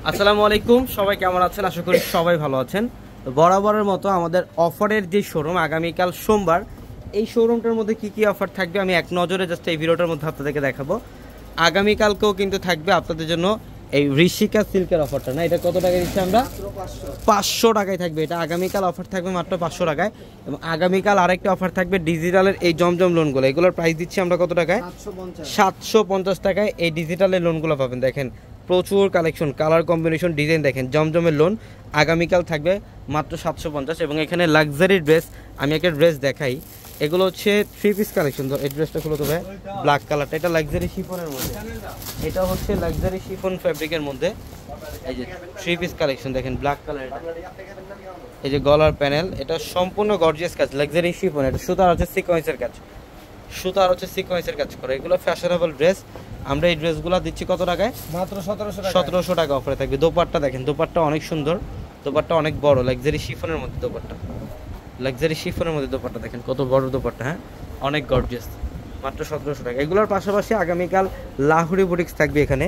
আসসালামু আলাইকুম, সবাই কেমন আছেন? আশা করি সবাই ভালো আছেন। তো বরাবরের মতো আমাদের অফারের যে শোরুম, আগামীকাল সোমবার, এই শোরুমটার মধ্যে কি কি অফার থাকবে আমি এক নজরে জাস্ট এই ভিডিওটার মধ্যে আপনাদেরকে দেখাবো। আগামীকালকেও কিন্তু থাকবে আপনাদের জন্য এই ঋষিকা সিল্কের অফারটা। না, এটা কত টাকায় দিচ্ছি আমরা? 500 টাকায় থাকবে এটা। আগামীকাল অফার থাকবে মাত্র 500 টাকায়। এবং আগামীকাল আরেকটা অফার থাকবে ডিজিটালের এই জমজম লোনগুলো, এগুলোর প্রাইস দিচ্ছি আমরা কত টাকায়? 750 টাকায় এই ডিজিটালের লোনগুলো পাবেন। দেখেন প্রচুর কালেকশন, কালার কম্বিনেশন, ডিজাইন দেখেন। জমজমের লোন আগামীকাল থাকবে মাত্র 750। এবং এখানে লাক্সারি ড্রেস, আমি একটা ড্রেস দেখাই। এগুলো হচ্ছে 3 পিস কালেকশন। তো এই ড্রেসটা খুলে দেবে, ব্ল্যাক কালারটা, এটা লাক্সারি শিফনের মধ্যে, এটা হচ্ছে লাক্সারি শিফন ফ্যাব্রিকের মধ্যে। এই যে 3 পিস কালেকশন দেখেন, ব্ল্যাক কালার। এই যে গলার প্যানেল, এটা সম্পূর্ণ গর্জিয়াস কাজ, লাক্সারি শিফন। এটা সুতার হচ্ছে সিকোয়েন্সের কাজ, সুতার হচ্ছে সিকোয়েন্সের কাজ করে। এগুলো ফ্যাশনেবল ড্রেস। আমরা এই ড্রেসগুলো দিচ্ছি কত টাকায়? মাত্র 1700 টাকা অফারে থাকবে। দোপাট্টা দেখেন, দোপাট্টা অনেক সুন্দর, দোপাট্টা অনেক বড়, লাক্সারি শিফনের মধ্যে দোপাট্টা, লাক্সারি শিফনের মধ্যে দোপাট্টা দেখেন কত বড় দোপাট্টা। হ্যাঁ, অনেক গর্জিয়াস, মাত্র 1700 টাকা। এগুলোর পাশাপাশি আগামীকাল লাহোরি বুটিক্স থাকবে এখানে।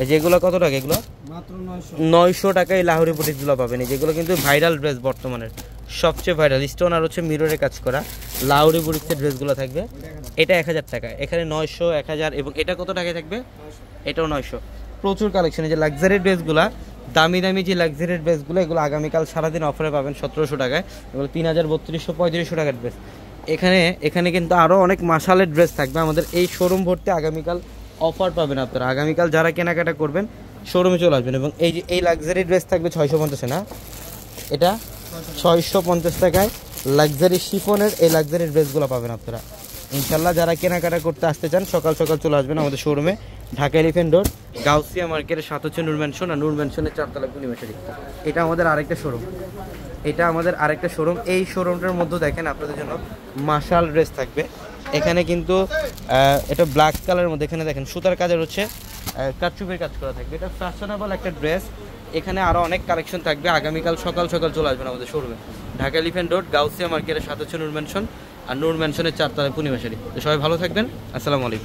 এই যেগুলো কত টাকা? এগুলো মাত্র 900 টাকায় লাহোরি বুটিক্সগুলো পাবেন। এই যেগুলো কিন্তু ভাইরাল ড্রেস, বর্তমানের সবচেয়ে ভাইরাল, স্টোন আর হচ্ছে মিররে কাজ করা লাহোরি বুটিক্সের ড্রেসগুলো থাকবে। এটা 1000 টাকা, এখানে 900, 1000। এবং এটা কত টাকায় থাকবে? এটাও 900। প্রচুর কালেকশন। এই যে লাক্সারি ড্রেসগুলো, দামি দামি যে লাক্সারি ড্রেসগুলো, এগুলো আগামীকাল সারাদিন অফারে পাবেন 1700 টাকায়। এগুলো 3000, 3200, 3500 টাকার ড্রেস। এখানে কিন্তু আরও অনেক মাসালের ড্রেস থাকবে। আমাদের এই শোরুম ভর্তি আগামীকাল অফার পাবেন আপনারা। আগামীকাল যারা কেনাকাটা করবেন শোরুমে চলে আসবেন। এবং এই যে এই লাক্সারি ড্রেস থাকবে 650, না এটা 650 টাকায় লাক্সারি শিফনের এই লাক্সারি ড্রেসগুলো পাবেন আপনারা। ইনশাল্লাহ যারা কেনাকাটা করতে আসতে চান সকাল সকাল চলে আসবেন আমাদের শোরুমে। ঢাকা এলিফ্যান্ট রোড, গাউসিয়া মার্কেটের সাথে হচ্ছে নূর ম্যানশন, আর নূর ম্যানশনের 4 তলা পূর্ণিমাশারি। এটা আমাদের আরেকটা শোরুম, এটা আমাদের আরেকটা শোরুম। এই শোরুমটার মধ্যে দেখেন আপনাদের জন্য মাশাল ড্রেস থাকবে। এখানে কিন্তু এটা ব্ল্যাক কালারের মধ্যে, এখানে দেখেন সুতার কাজের হচ্ছে কাটচুপের কাজ করা থাকবে। এটা ফ্যাশনেবল একটা ড্রেস। এখানে আরও অনেক কালেকশন থাকবে। আগামীকাল সকাল সকাল চলে আসবেন আমাদের শোরুমে। ঢাকা এলিফ্যান্ট রোড, গাউসিয়া মার্কেটের সাথে হচ্ছে নূর ম্যানশন, আর নূর ম্যানশনের 4 তলায় পূর্ণিমাশারি। তো সবাই ভালো থাকবেন। আসসালামু আলাইকুম।